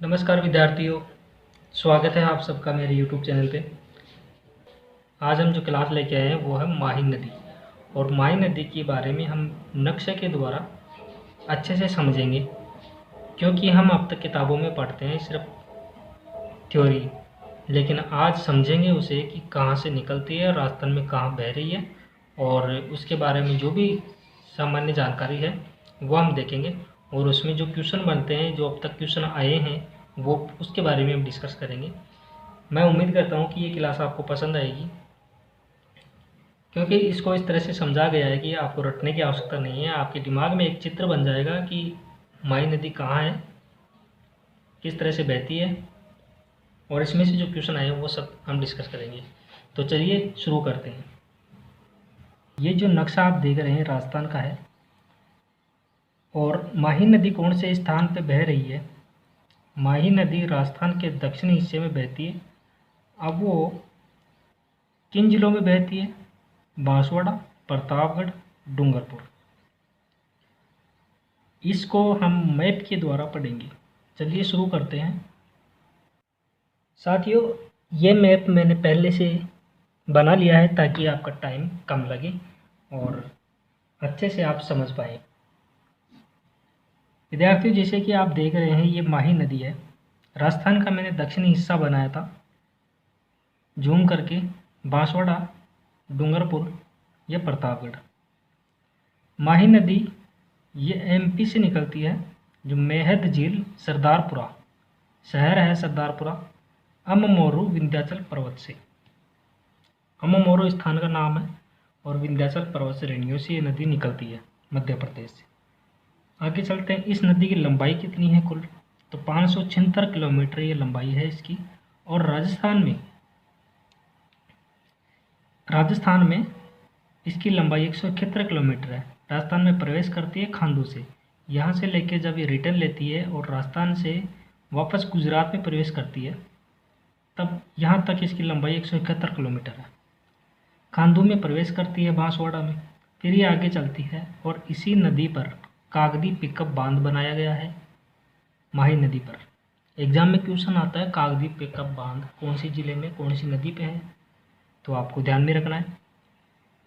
नमस्कार विद्यार्थियों, स्वागत है आप सबका मेरे YouTube चैनल पे। आज हम जो क्लास लेके आए हैं वो है माही नदी। और माही नदी के बारे में हम नक्शे के द्वारा अच्छे से समझेंगे, क्योंकि हम अब तक किताबों में पढ़ते हैं सिर्फ थ्योरी, लेकिन आज समझेंगे उसे कि कहाँ से निकलती है, राजस्थान में कहाँ बह रही है, और उसके बारे में जो भी सामान्य जानकारी है वो हम देखेंगे। और उसमें जो क्वेश्चन बनते हैं, जो अब तक क्वेश्चन आए हैं, वो उसके बारे में हम डिस्कस करेंगे। मैं उम्मीद करता हूँ कि ये क्लास आपको पसंद आएगी, क्योंकि इसको इस तरह से समझा गया है कि आपको रटने की आवश्यकता नहीं है। आपके दिमाग में एक चित्र बन जाएगा कि माही नदी कहाँ है, किस तरह से बहती है, और इसमें से जो क्वेश्चन आए हैं वो सब हम डिस्कस करेंगे। तो चलिए शुरू करते हैं। ये जो नक्शा आप देख रहे हैं राजस्थान का है, और माही नदी कौन से स्थान पे बह रही है। माही नदी राजस्थान के दक्षिणी हिस्से में बहती है। अब वो किन जिलों में बहती है? बांसवाड़ा, प्रतापगढ़, डूंगरपुर। इसको हम मैप के द्वारा पढ़ेंगे। चलिए शुरू करते हैं। साथियों, ये मैप मैंने पहले से बना लिया है ताकि आपका टाइम कम लगे और अच्छे से आप समझ पाए। विद्यार्थियों, जैसे कि आप देख रहे हैं, ये माही नदी है। राजस्थान का मैंने दक्षिणी हिस्सा बनाया था जूम करके। बांसवाड़ा, डूंगरपुर, या प्रतापगढ़। माही नदी ये एमपी से निकलती है। जो मेहद झील सरदारपुरा शहर है, सरदारपुरा, अममोरू विंध्याचल पर्वत से। अममोरू स्थान का नाम है, और विंध्याचल पर्वत श्रेणियों से ये नदी निकलती है, मध्य प्रदेश से। आगे चलते हैं। इस नदी की लंबाई कितनी है कुल? तो 576 किलोमीटर ये लंबाई है इसकी। और राजस्थान में इसकी लंबाई 171 किलोमीटर है। राजस्थान में प्रवेश करती है खांडू से। यहाँ से लेके जब ये रिटर्न लेती है और राजस्थान से वापस गुजरात में प्रवेश करती है, तब यहाँ तक इसकी लंबाई 171 किलोमीटर है। खांडू में प्रवेश करती है बांसवाड़ा में, फिर ये आगे चलती है, और इसी नदी पर कागदी पिकअप बांध बनाया गया है। माही नदी पर एग्जाम में क्वेश्चन आता है, कागदी पिकअप बांध कौन सी जिले में, कौन सी नदी पे है, तो आपको ध्यान में रखना है।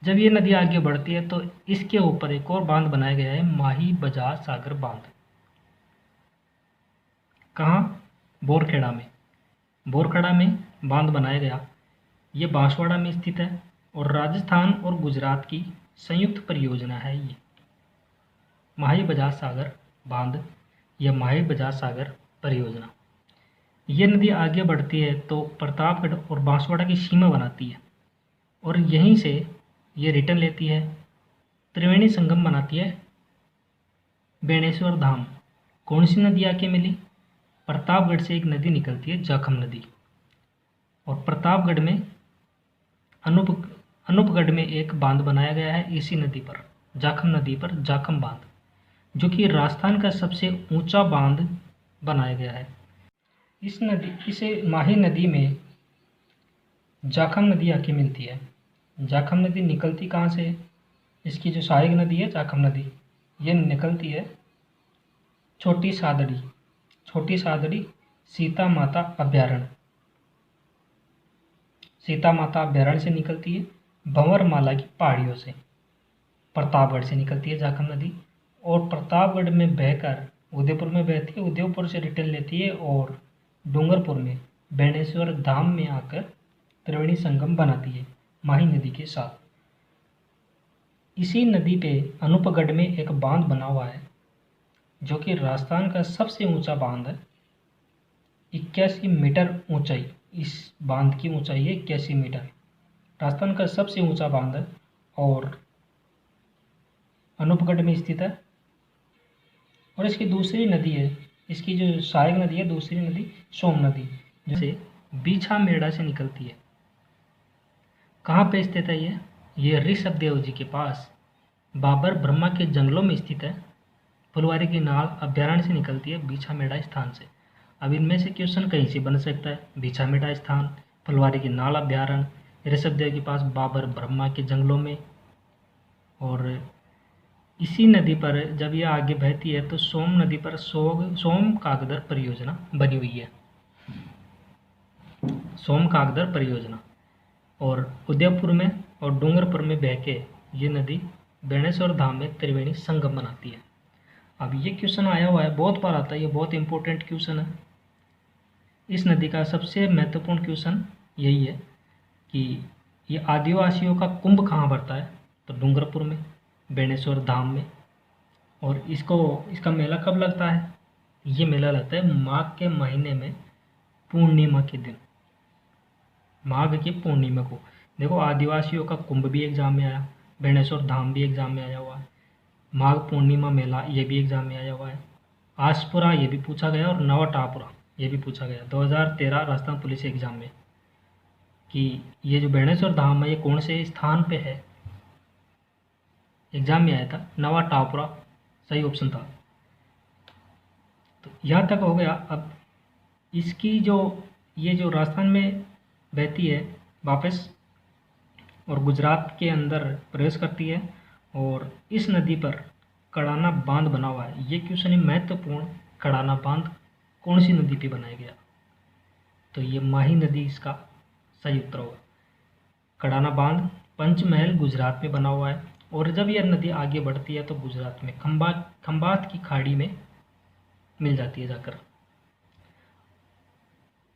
जब ये नदी आगे बढ़ती है तो इसके ऊपर एक और बांध बनाया गया है, माही बजाज सागर बांध। कहाँ? बोरखेड़ा में। बोरखेड़ा में बांध बनाया गया। ये बांसवाड़ा में स्थित है, और राजस्थान और गुजरात की संयुक्त परियोजना है ये माही बजाज सागर बांध या माही बजाज सागर परियोजना। ये नदी आगे बढ़ती है तो प्रतापगढ़ और बांसवाड़ा की सीमा बनाती है, और यहीं से ये रिटर्न लेती है, त्रिवेणी संगम बनाती है बेणेश्वर धाम। कौन सी नदी आके मिली? प्रतापगढ़ से एक नदी निकलती है, जाखम नदी। और प्रतापगढ़ में अनूपगढ़ में एक बांध बनाया गया है इसी नदी पर, जाखम नदी पर, जाखम बांध, जो कि राजस्थान का सबसे ऊंचा बांध बनाया गया है। इसे माही नदी में जाखम नदी आके मिलती है। जाखम नदी निकलती कहाँ से? इसकी जो सहायक नदी है जाखम नदी, ये निकलती है छोटी सादड़ी सीता माता अभ्यारण्य से निकलती है। भंवरमाला की पहाड़ियों से प्रतापगढ़ से निकलती है जाखम नदी, और प्रतापगढ़ में बहकर उदयपुर में बहती है, उदयपुर से रिटर्न लेती है, और डूंगरपुर में बेणेश्वर धाम में आकर त्रिवेणी संगम बनाती है माही नदी के साथ। इसी नदी पे अनूपगढ़ में एक बांध बना हुआ है, जो कि राजस्थान का सबसे ऊंचा बांध है। 81 मीटर ऊंचाई, इस बांध की ऊंचाई है 81 मीटर। राजस्थान का सबसे ऊंचा बांध है, और अनूपगढ़ में स्थित है। और इसकी दूसरी नदी है, इसकी जो सहायक नदी है, दूसरी नदी सोम नदी, जैसे बीछा मेड़ा से निकलती है। कहाँ पे स्थित है ये ऋषभ देव जी के पास बाबर ब्रह्मा के जंगलों में स्थित है। फुलवारी की नाल अभ्यारण्य से निकलती है, बीछा मेड़ा स्थान से। अब इनमें से क्वेश्चन कहीं से बन सकता है, बीछा मेड़ा स्थान, फुलवारी की नाल अभ्यारण्य, ऋषभ देव के पास, बाबर ब्रह्मा के जंगलों में, और इसी नदी पर जब ये आगे बहती है तो सोम नदी पर सोम कागदर परियोजना बनी हुई है, सोम कागदर परियोजना। और उदयपुर में और डूंगरपुर में बह के ये नदी बेणेश्वर धाम में त्रिवेणी संगम बनाती है। अब ये क्वेश्चन आया हुआ है, बहुत बार आता है, ये बहुत इंपॉर्टेंट क्वेश्चन है। इस नदी का सबसे महत्वपूर्ण क्वेश्चन यही है कि ये आदिवासियों का कुंभ कहाँ भरता है, तो डूंगरपुर में, बेणेश्वर धाम में। और इसका मेला कब लगता है, ये मेला लगता है माघ के महीने में पूर्णिमा के दिन, माघ की पूर्णिमा को। देखो आदिवासियों का कुंभ भी एग्जाम में आया, बेणेश्वर धाम भी एग्जाम में आया हुआ है, माघ पूर्णिमा मेला ये भी एग्जाम में आया हुआ है, आसपुरा ये भी पूछा गया और नवटापुरा ये भी पूछा गया 2013 राजस्थान पुलिस एग्जाम में कि ये जो बेणेश्वर धाम है ये कौन से स्थान पे है, एग्जाम में आया था। नवटापुरा सही ऑप्शन था। तो यहाँ तक हो गया। अब इसकी ये जो राजस्थान में बहती है वापस और गुजरात के अंदर प्रवेश करती है, और इस नदी पर कड़ाना बांध बना हुआ है। ये क्वेश्चन ही महत्वपूर्ण, कड़ाना बांध कौन सी नदी पे बनाया गया, तो ये माही नदी इसका सही उत्तर होगा। कड़ाना बांध पंचमहल गुजरात में बना हुआ है, और जब यह नदी आगे बढ़ती है तो गुजरात में खंबात की खाड़ी में मिल जाती है जाकर।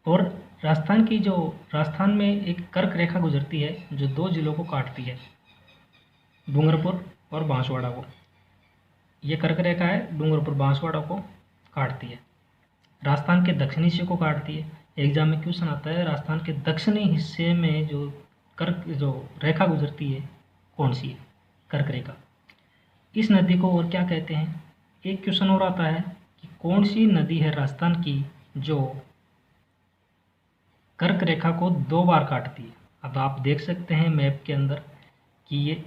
और राजस्थान में एक कर्क रेखा गुजरती है जो 2 जिलों को काटती है, डूंगरपुर और बांसवाड़ा को। ये कर्क रेखा है, डूंगरपुर बांसवाड़ा को काटती है। राजस्थान के दक्षिणी हिस्से को काटती है। एग्जाम में क्वेश्चन आता है राजस्थान के दक्षिणी हिस्से में जो रेखा गुजरती है कौन सी है, कर्क रेखा। इस नदी को और क्या कहते हैं। एक क्वेश्चन और आता है कि कौन सी नदी है राजस्थान की जो कर्क रेखा को 2 बार काटती है। अब आप देख सकते हैं मैप के अंदर कि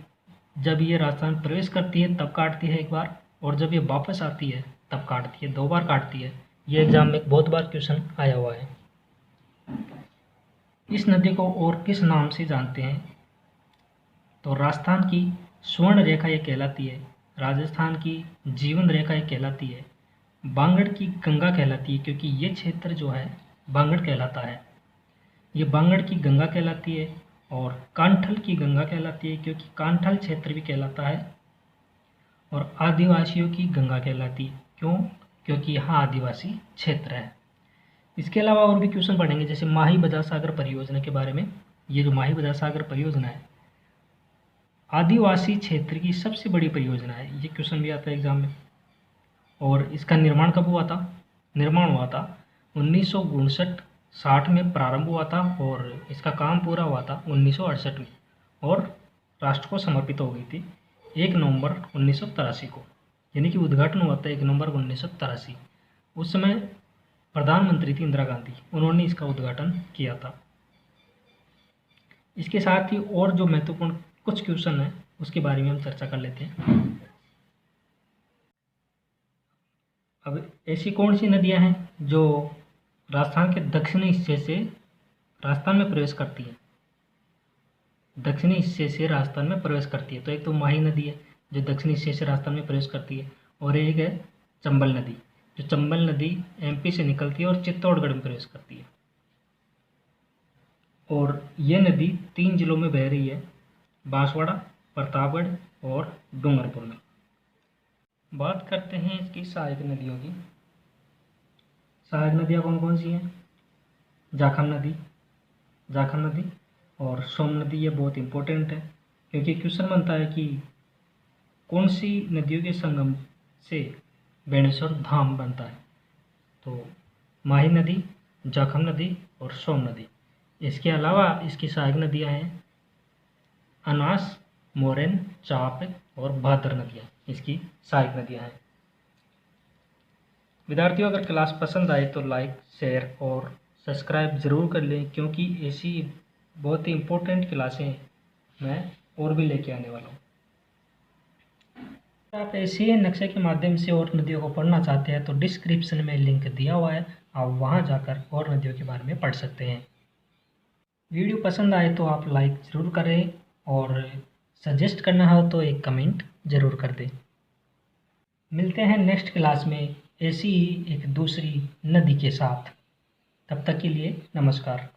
जब ये राजस्थान प्रवेश करती है तब काटती है एक बार, और जब ये वापस आती है तब काटती है, 2 बार काटती है। ये एग्जाम में बहुत बार क्वेश्चन आया हुआ है। इस नदी को और किस नाम से जानते हैं, तो राजस्थान की स्वर्ण रेखा ये कहलाती है, राजस्थान की जीवन रेखा ये कहलाती है, बांगड़ की गंगा कहलाती है, क्योंकि ये क्षेत्र जो है बांगड़ कहलाता है। ये बांगड़ की गंगा कहलाती है, और कांठल की गंगा कहलाती है क्योंकि कांठल क्षेत्र भी कहलाता है, और आदिवासियों की गंगा कहलाती है। क्यों, क्योंकि यहाँ आदिवासी क्षेत्र है। इसके अलावा और भी क्वेश्चन पढ़ेंगे, जैसे माही बजाज सागर परियोजना के बारे में। ये जो माही बजाज सागर परियोजना है आदिवासी क्षेत्र की सबसे बड़ी परियोजना है, ये क्वेश्चन भी आता है एग्जाम में। और इसका निर्माण कब हुआ था, निर्माण हुआ था 1959-60 में प्रारंभ हुआ था, और इसका काम पूरा हुआ था 1968 में, और राष्ट्र को समर्पित हो गई थी 1 नवंबर 1983 को, यानी कि उद्घाटन हुआ था 1 नवंबर 1983। उस समय प्रधानमंत्री थी इंदिरा गांधी, उन्होंने इसका उद्घाटन किया था। इसके साथ ही और जो महत्वपूर्ण कुछ क्वेश्चन है उसके बारे में हम चर्चा कर लेते हैं। अब ऐसी कौन सी नदियां हैं जो राजस्थान के दक्षिणी हिस्से से राजस्थान में प्रवेश करती है, दक्षिणी हिस्से से राजस्थान में प्रवेश करती है। तो एक तो माही नदी है जो दक्षिणी हिस्से से राजस्थान में प्रवेश करती है, और एक है चंबल नदी, जो चंबल नदी एमपी से निकलती है और चित्तौड़गढ़ में प्रवेश करती है। और ये नदी 3 जिलों में बह रही है, बांसवाड़ा, प्रतापगढ़ और डूंगरपुर में। बात करते हैं इसकी सहायक नदियों की। सहायक नदियाँ कौन कौन सी हैं, जाखम नदी और सोम नदी। ये बहुत इंपॉर्टेंट है क्योंकि क्वेश्चन बनता है कि कौन सी नदियों के संगम से बेणेश्वर धाम बनता है, तो माही नदी, जाखम नदी और सोम नदी। इसके अलावा इसकी सहायक नदियाँ हैं अनास, मोरेन, चाप और भादर नदियाँ इसकी सहायक नदियाँ हैं। विद्यार्थियों, अगर क्लास पसंद आए तो लाइक, शेयर और सब्सक्राइब ज़रूर कर लें, क्योंकि ऐसी बहुत ही इम्पोर्टेंट क्लासें मैं और भी लेके आने वाला हूँ। आप ऐसे नक्शे के माध्यम से और नदियों को पढ़ना चाहते हैं तो डिस्क्रिप्शन में लिंक दिया हुआ है, आप वहाँ जाकर और नदियों के बारे में पढ़ सकते हैं। वीडियो पसंद आए तो आप लाइक ज़रूर करें, और सजेस्ट करना हो तो एक कमेंट ज़रूर कर दें। मिलते हैं नेक्स्ट क्लास में ऐसी ही एक दूसरी नदी के साथ। तब तक के लिए नमस्कार।